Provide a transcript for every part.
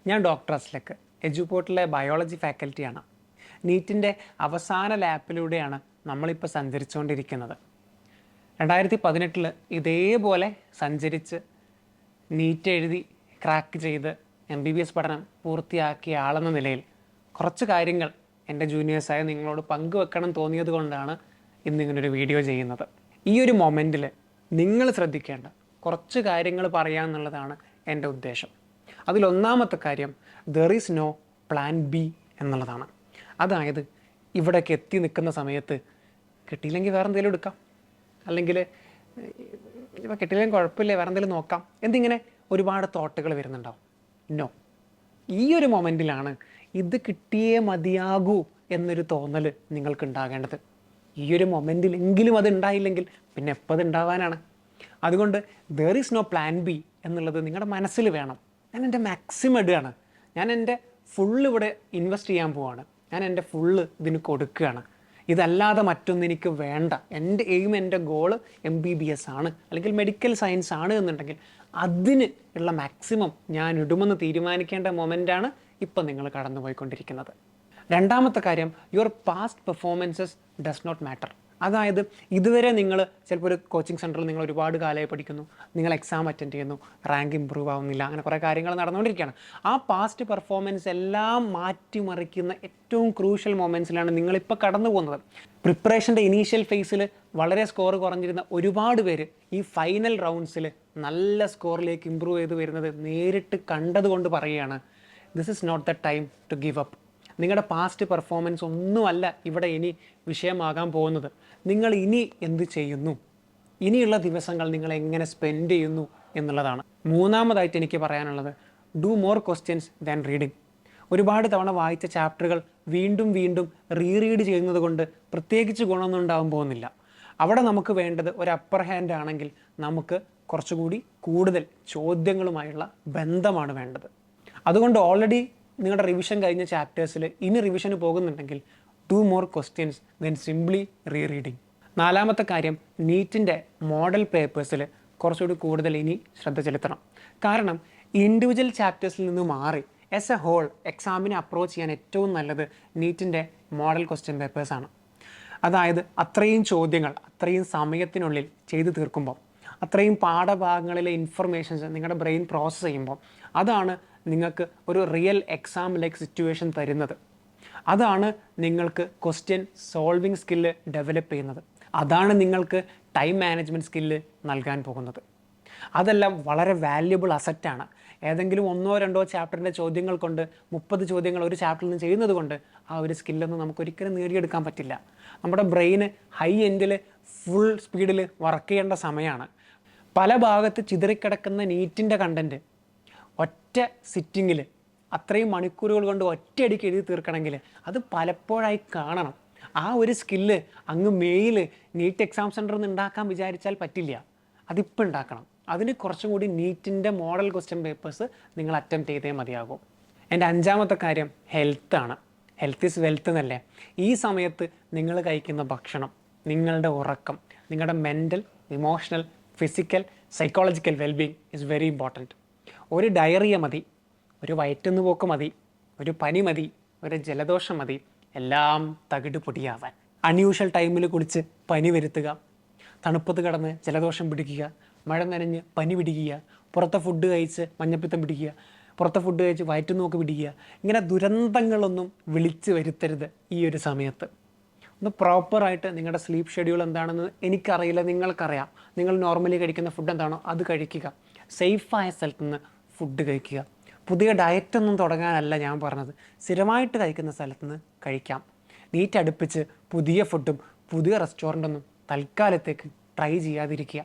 ഞാൻ doctor അസ്ലക്ക്, എജുപോർട്ടിലെ biology ഫാക്കൽറ്റിയാണ്. നീറ്റിൻ്റെ അവസാന ലാപ്പിലൂടെയാണ് നമ്മളിപ്പോൾ സഞ്ചരിച്ചുകൊണ്ടിരിക്കുന്നത്. 2018 ഇതേപോലെ സഞ്ചരിച്ച് നീറ്റ് എഴുതി ക്രാക്ക് ചെയ്ത് MBBS പഠനം പൂർത്തിയാക്കിയ ആളെന്ന നിലയിൽ കുറച്ച് കാര്യങ്ങൾ എൻ്റെ ജൂനിയേഴ്സായ നിങ്ങളോട് പങ്കുവെക്കണം തോന്നിയത് കൊണ്ടാണ് ഇന്നിങ്ങനൊരു വീഡിയോ ചെയ്യുന്നത്. ഈ ഒരു മൊമെൻറ്റിൽ നിങ്ങൾ ശ്രദ്ധിക്കേണ്ട കുറച്ച് കാര്യങ്ങൾ പറയാമെന്നുള്ളതാണ് എൻ്റെ ഉദ്ദേശം. അതിലൊന്നാമത്തെ കാര്യം there is no plan B എന്നുള്ളതാണ്. അതായത് ഇവിടേക്ക് എത്തി നിൽക്കുന്ന സമയത്ത് കിട്ടിയില്ലെങ്കിൽ വേറെ എന്തെങ്കിലും എടുക്കാം, അല്ലെങ്കിൽ ഇപ്പോൾ കിട്ടിയില്ലെങ്കിൽ കുഴപ്പമില്ല വേറെ എന്തെങ്കിലും നോക്കാം, എന്തിങ്ങനെ ഒരുപാട് തോട്ടുകൾ വരുന്നുണ്ടാവും. നോ, ഈ ഒരു മൊമെൻറ്റിലാണ് ഇത് കിട്ടിയേ മതിയാകൂ എന്നൊരു തോന്നൽ നിങ്ങൾക്ക് ഉണ്ടാകേണ്ടത്. ഈ ഒരു മൊമെൻറ്റിലെങ്കിലും അത് ഉണ്ടായില്ലെങ്കിൽ പിന്നെ എപ്പോൾ അത് ഉണ്ടാവാനാണ്? അതുകൊണ്ട് there is no plan B എന്നുള്ളത് നിങ്ങളുടെ മനസ്സിൽ വേണം. ഞാൻ എൻ്റെ മാക്സിമം ഇടുകയാണ്, ഞാൻ എൻ്റെ ഫുള്ള് ഇവിടെ ഇൻവെസ്റ്റ് ചെയ്യാൻ പോവാണ്, ഞാൻ എൻ്റെ ഫുള്ള് ഇതിന് കൊടുക്കുകയാണ്, ഇതല്ലാതെ മറ്റൊന്നും എനിക്ക് വേണ്ട, എൻ്റെ എയിം എൻ്റെ ഗോള് MBBS ആണ് അല്ലെങ്കിൽ മെഡിക്കൽ സയൻസ് ആണ് എന്നുണ്ടെങ്കിൽ അതിന് ഉള്ള മാക്സിമം ഞാൻ ഇടുമെന്ന് തീരുമാനിക്കേണ്ട മൊമെൻ്റാണ് ഇപ്പം നിങ്ങൾ കടന്നു പോയിക്കൊണ്ടിരിക്കുന്നത്. രണ്ടാമത്തെ കാര്യം, your past performances does not matter. അതായത് ഇതുവരെ നിങ്ങൾ ചിലപ്പോൾ ഒരു കോച്ചിങ് സെൻറ്ററിൽ നിങ്ങൾ ഒരുപാട് കാലമായി പഠിക്കുന്നു, നിങ്ങൾ എക്സാം അറ്റൻഡ് ചെയ്യുന്നു, റാങ്ക് ഇമ്പ്രൂവ് ആവുന്നില്ല, അങ്ങനെ കുറേ കാര്യങ്ങൾ നടന്നുകൊണ്ടിരിക്കുകയാണ്. ആ പാസ്റ്റ് പെർഫോമൻസ് എല്ലാം മാറ്റിമറിക്കുന്ന ഏറ്റവും ക്രൂഷ്യൽ മൊമെൻറ്റ്സിലാണ് നിങ്ങളിപ്പോൾ കടന്നു പോകുന്നത്. പ്രിപ്പറേഷൻ്റെ ഇനീഷ്യൽ ഫേസിൽ വളരെ സ്കോർ കുറഞ്ഞിരുന്ന ഒരുപാട് പേര് ഈ ഫൈനൽ റൗണ്ട്സിൽ നല്ല സ്കോറിലേക്ക് ഇമ്പ്രൂവ് ചെയ്ത് വരുന്നത് നേരിട്ട് കണ്ടതുകൊണ്ട് പറയുകയാണ്, this is not the time to give up. നിങ്ങളുടെ പാസ്റ്റ് പെർഫോമൻസ് ഒന്നുമല്ല ഇവിടെ ഇനി വിഷയമാകാൻ പോകുന്നത്. നിങ്ങൾ ഇനി എന്ത് ചെയ്യുന്നു, ഇനിയുള്ള ദിവസങ്ങൾ നിങ്ങൾ എങ്ങനെ സ്പെൻഡ് ചെയ്യുന്നു എന്നുള്ളതാണ്. മൂന്നാമതായിട്ട് എനിക്ക് പറയാനുള്ളത്, do more questions than reading. ഒരുപാട് തവണ വായിച്ച ചാപ്റ്ററുകൾ വീണ്ടും വീണ്ടും റീഡ് ചെയ്യുന്നത് കൊണ്ട് പ്രത്യേകിച്ച് ഗുണമൊന്നും ഉണ്ടാകാൻ പോകുന്നില്ല. അവിടെ നമുക്ക് വേണ്ടത് ഒരു അപ്പർ ഹാൻഡ് ആണെങ്കിൽ നമുക്ക് കുറച്ചുകൂടി കൂടുതൽ ചോദ്യങ്ങളുമായുള്ള ബന്ധമാണ് വേണ്ടത്. അതുകൊണ്ട് ഓൾറെഡി നിങ്ങളുടെ റിവിഷൻ കഴിഞ്ഞ ചാപ്റ്റേഴ്സിൽ ഇനി റിവിഷന് പോകുന്നുണ്ടെങ്കിൽ to more questions then simply reading. നാലാമത്തെ കാര്യം, നീറ്റിൻ്റെ മോഡൽ പേപ്പേഴ്സിൽ കുറച്ചുകൂടി കൂടുതൽ ഇനി ശ്രദ്ധ ചെലുത്തണം. കാരണം ഇൻഡിവിജ്വൽ ചാപ്റ്റേഴ്സിൽ നിന്ന് മാറി ആസ് എ ഹോൾ എക്സാമിനെ അപ്രോച്ച് ചെയ്യാൻ ഏറ്റവും നല്ലത് നീറ്റിൻ്റെ മോഡൽ ക്വസ്റ്റ്യൻ പേപ്പേഴ്സാണ്. അതായത് അത്രയും ചോദ്യങ്ങൾ അത്രയും സമയത്തിനുള്ളിൽ ചെയ്തു തീർക്കുമ്പോൾ, അത്രയും പാഠഭാഗങ്ങളിലെ ഇൻഫർമേഷൻസ് നിങ്ങളുടെ ബ്രെയിൻ പ്രോസസ്സ് ചെയ്യുമ്പോൾ അതാണ് നിങ്ങൾക്ക് ഒരു റിയൽ എക്സാം ലൈക്ക് സിറ്റുവേഷൻ തരുന്നത്. അതാണ് നിങ്ങൾക്ക് ക്വസ്റ്റ്യൻ സോൾവിങ് സ്കില്ല് ഡെവലപ്പ് ചെയ്യുന്നത്. അതാണ് നിങ്ങൾക്ക് ടൈം മാനേജ്മെൻറ്റ് സ്കില്ല് നൽകാൻ പോകുന്നത്. അതെല്ലാം വളരെ വാല്യുബിൾ അസറ്റാണ്. ഏതെങ്കിലും 1-2 ചാപ്റ്ററിൻ്റെ ചോദ്യങ്ങൾ കൊണ്ട് 30 ചോദ്യങ്ങൾ ഒരു ചാപ്റ്ററിൽ നിന്ന് ചെയ്യുന്നത് കൊണ്ട് ആ ഒരു സ്കില്ലൊന്നും നമുക്കൊരിക്കലും നേടിയെടുക്കാൻ പറ്റില്ല. നമ്മുടെ ബ്രെയിന് ഹൈ എൻഡിൽ ഫുൾ സ്പീഡിൽ വർക്ക് ചെയ്യേണ്ട സമയമാണ്. പല ഭാഗത്ത് ചിതറിക്കിടക്കുന്ന നീറ്റിൻ്റെ കണ്ടൻറ്റ് ഒറ്റ സിറ്റിങ്ങിൽ അത്രയും മണിക്കൂറുകൾ കൊണ്ട് ഒറ്റയടിക്ക് എഴുതി തീർക്കണമെങ്കിൽ അത് പലപ്പോഴായി കാണണം. ആ ഒരു സ്കില്ല് അങ്ങ് മെയിൽ നീറ്റ് എക്സാം സെൻറ്ററിൽ നിന്ന് ഉണ്ടാക്കാൻ വിചാരിച്ചാൽ പറ്റില്ല, അതിപ്പോൾ ഉണ്ടാക്കണം. അതിന് കുറച്ചും കൂടി നീറ്റിൻ്റെ മോഡൽ ക്വസ്റ്റ്യൻ പേപ്പേഴ്സ് നിങ്ങൾ അറ്റംപ്റ്റ് ചെയ്തേ മതിയാകും. എൻ്റെ അഞ്ചാമത്തെ കാര്യം ഹെൽത്താണ്. ഹെൽത്ത് ഈസ് വെൽത്ത് എന്നല്ലേ. ഈ സമയത്ത് നിങ്ങൾ കഴിക്കുന്ന ഭക്ഷണം, നിങ്ങളുടെ ഉറക്കം, നിങ്ങളുടെ mental, emotional, physical, psychological wellbeing is very important. ഒരു ഡയറിയ മതി, ഒരു വയറ്റുന്നു പോക്ക് മതി, ഒരു പനി മതി, ഒരു ജലദോഷം മതി, എല്ലാം തകിട് പൊടിയാവാൻ. അൺയൂഷ്വൽ ടൈമിൽ കുളിച്ച് പനി വരുത്തുക, തണുപ്പത്ത് കിടന്ന് ജലദോഷം പിടിക്കുക, മഴ നനഞ്ഞ് പനി പിടിക്കുക, പുറത്തെ ഫുഡ് കഴിച്ച് മഞ്ഞപ്പിത്തം പിടിക്കുക, പുറത്തെ ഫുഡ് കഴിച്ച് വയറ്റുന്നോക്ക് പിടിക്കുക. ഇങ്ങനെ ദുരന്തങ്ങളൊന്നും വിളിച്ച് വരുത്തരുത് ഈ ഒരു സമയത്ത്. ഒന്ന് പ്രോപ്പറായിട്ട് നിങ്ങളുടെ സ്ലീപ്പ് ഷെഡ്യൂൾ എന്താണെന്ന് എനിക്കറിയില്ല, നിങ്ങൾക്കറിയാം. നിങ്ങൾ നോർമലി കഴിക്കുന്ന ഫുഡ് എന്താണോ അത് കഴിക്കുക. സേഫായ സ്ഥലത്ത് നിന്ന് ഫുഡ് കഴിക്കുക. പുതിയ ഡയറ്റൊന്നും തുടങ്ങാനല്ല ഞാൻ പറഞ്ഞത്, സ്ഥിരമായിട്ട് കഴിക്കുന്ന സ്ഥലത്ത് നിന്ന് കഴിക്കാം. നീറ്റ് അടുപ്പിച്ച് പുതിയ ഫുഡും പുതിയ റെസ്റ്റോറൻറ്റൊന്നും തൽക്കാലത്തേക്ക് ട്രൈ ചെയ്യാതിരിക്കുക.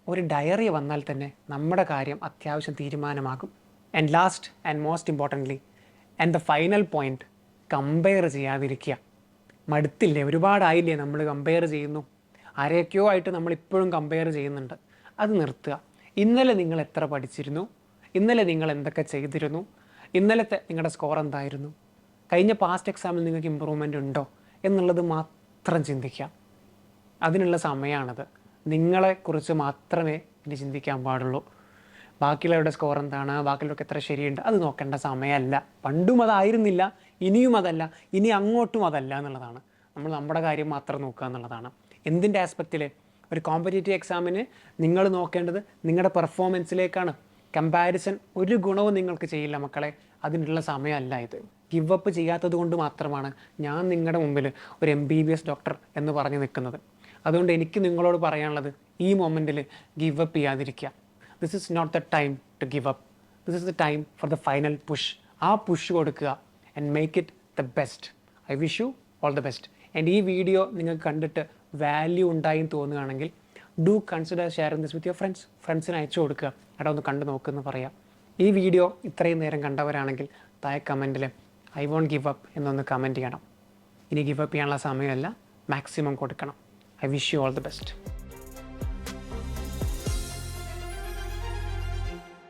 ഒരു ഡയറി വന്നാൽ തന്നെ നമ്മുടെ കാര്യം അത്യാവശ്യം തീരുമാനമാകും. And last and most importantly and the final point, compare ചെയ്യാതിരിക്കുക. മടുത്തില്ലേ, ഒരുപാടായില്ലേ നമ്മൾ കമ്പയർ ചെയ്യുന്നു, ആരെയൊക്കെയോ ആയിട്ട് നമ്മളിപ്പോഴും കമ്പയർ ചെയ്യുന്നുണ്ട്. അത് നിർത്തുക. ഇന്നലെ നിങ്ങൾ എത്ര പഠിച്ചിരുന്നു, ഇന്നലെ നിങ്ങൾ എന്തൊക്കെ ചെയ്തിരുന്നു, ഇന്നലത്തെ നിങ്ങളുടെ സ്കോർ എന്തായിരുന്നു, കഴിഞ്ഞ പാസ്റ്റ് എക്സാമിൽ നിങ്ങൾക്ക് ഇമ്പ്രൂവ്മെൻ്റ് ഉണ്ടോ എന്നുള്ളത് മാത്രം ചിന്തിക്കുക. അതിനുള്ള സമയമാണത്. നിങ്ങളെക്കുറിച്ച് മാത്രമേ ഇനി ചിന്തിക്കാൻ പാടുള്ളൂ. ബാക്കിയുള്ളവരുടെ സ്കോർ എന്താണ്, ബാക്കിയുള്ളവർക്ക് എത്ര ശരിയുണ്ട്, അത് നോക്കേണ്ട സമയമല്ല. പണ്ടും അതായിരുന്നില്ല, ഇനിയും അതല്ല, ഇനി അങ്ങോട്ടും അതല്ല എന്നുള്ളതാണ്. നമ്മൾ നമ്മുടെ കാര്യം മാത്രം നോക്കുക എന്നുള്ളതാണ്. എന്തിൻ്റെ ആസ്പെക്റ്റിൽ? ഒരു കോമ്പറ്റേറ്റീവ് എക്സാമിന് നിങ്ങൾ നോക്കേണ്ടത് നിങ്ങളുടെ പെർഫോമൻസിലേക്കാണ്. കമ്പാരിസൺ ഒരു ഗുണവും നിങ്ങൾക്ക് ചെയ്യില്ല മക്കളെ. അതിനുള്ള സമയമല്ല ഇത്. ഗിവ് അപ്പ് ചെയ്യാത്തത് കൊണ്ട് മാത്രമാണ് ഞാൻ നിങ്ങളുടെ മുമ്പിൽ ഒരു MBBS ഡോക്ടർ എന്ന് പറഞ്ഞ് നിൽക്കുന്നത്. അതുകൊണ്ട് എനിക്ക് നിങ്ങളോട് പറയാനുള്ളത്, ഈ മൊമെൻറ്റിൽ ഗിവ് അപ്പ് ചെയ്യാതിരിക്കുക. This is not the time to give up. This is the time for the final push. ആ പുഷ് കൊടുക്കുക and make it the best. I wish you all the best. And ഈ video നിങ്ങൾക്ക് കണ്ടിട്ട് value ഉണ്ടായി തോന്നുകയാണെങ്കിൽ do consider sharing this with your ഫ്രണ്ട്സിന് അയച്ചു കൊടുക്കുക. അവിടെ ഒന്ന് കണ്ടു നോക്കുമെന്ന് പറയാം. ഈ വീഡിയോ ഇത്രയും നേരം കണ്ടവരാണെങ്കിൽ താഴെ കമൻറ്റിൽ ഐ വോണ്ട് ഗിവ് അപ്പ് എന്നൊന്ന് കമൻറ്റ് ചെയ്യണം. ഇനി ഗിവ് അപ്പ് ചെയ്യാനുള്ള സമയമല്ല, മാക്സിമം കൊടുക്കണം. I wish you all the best.